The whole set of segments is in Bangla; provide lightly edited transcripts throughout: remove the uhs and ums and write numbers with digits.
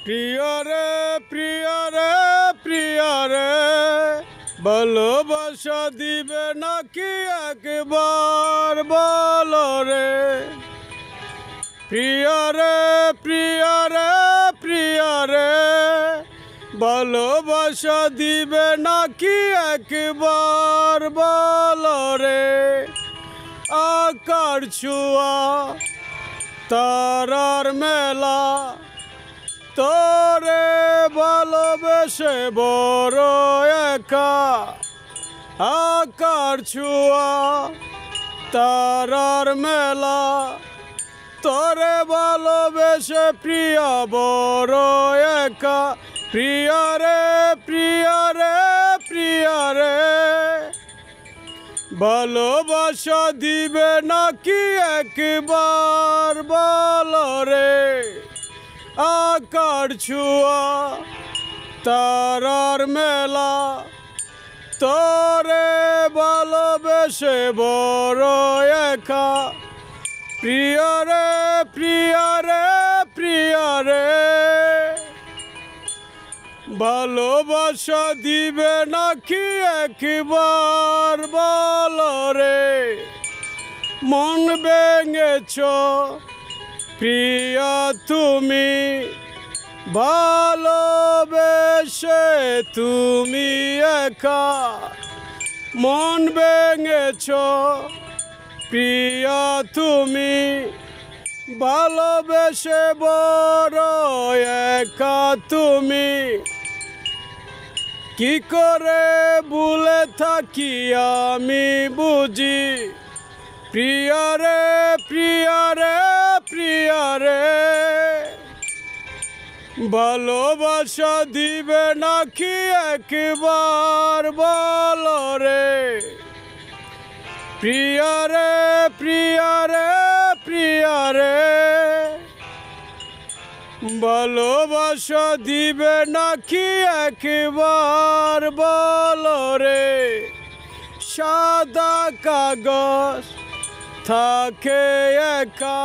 প্রিয়রে প্রিয়রে প্রিয়রে ভালোবাসা দিবে নাকি একবার বলো রে। প্রিয়রে প্রিয়রে প্রিয়রে ভালোবাসা দিবে নাকি একবার বলো রে। আকার ছোঁয়া তারার মেলা তোরে ভালোবেসে বড় একা। আকার ছোঁয়া তারার মেলা তোরে ভালোবেসে প্রিয়া বড় একা। প্রিয়রে প্রিয়রে প্রিয়রে ভালোবাসা দিবে নাকি একবার বলো রে। আকার ছোঁয়া তারার মেলা তোরে ভালোবেসে বড় একা। প্রিয়রে প্রিয়রে প্রিয়রে ভালোবাসা দিবে নাকি একবার বলো রে। মন ভেঙেছ প্রিয়া তুমি ভালোবেসে তুমি একা। মন ভেঙেছ প্রিয়া তুমি ভালোবেসে বড় একা তুমি। কি করে ভুলে থাকি আমি বুঝি। প্রিয়রে প্রিয়রে প্রিয়রে ভালোবাসা দিবে নাকি একবার বলো রে। প্রিয়রে প্রিয়রে প্রিয়রে ভালোবাসা দিবে নাকি একবার বলো রে। সাদা কাগজ থাকে একা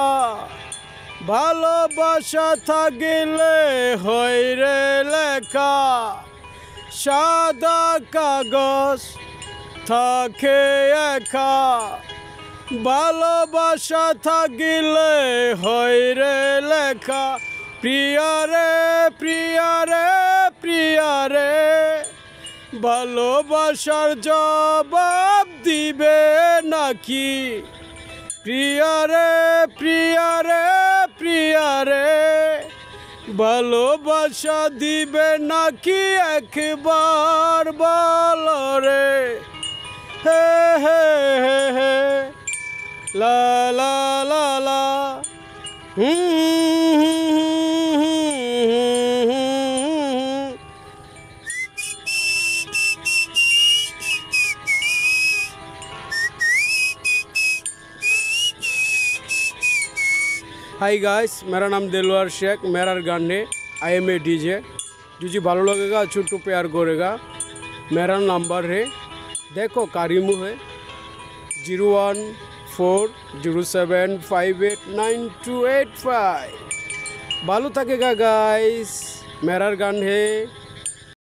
ভালোবাসা থাকিলে হয় রে লেখা। সাদা কাগজ থাকে একা ভালোবাসা থাকিলে হয় রে লেখা। প্রিয়রে প্রিয়রে প্রিয়রে ভালোবাসার জবাব দিবে নাকি। প্রিয়রে প্রিয়রে প্রিয়রে ভালোবাসা দিবে নাকি একবার বলো রে। হে হে হে হে লা লা লা লা हाय गाइस, मेरा नाम दिलवार शेख। मेरा गाने आई एम ए डीजे। जो भालो लगेगा छोटू प्यार करेगा। मेरा नंबर है देखो कारिमू है 01407589285। भालो थकेगा गाइस। मेरा गान है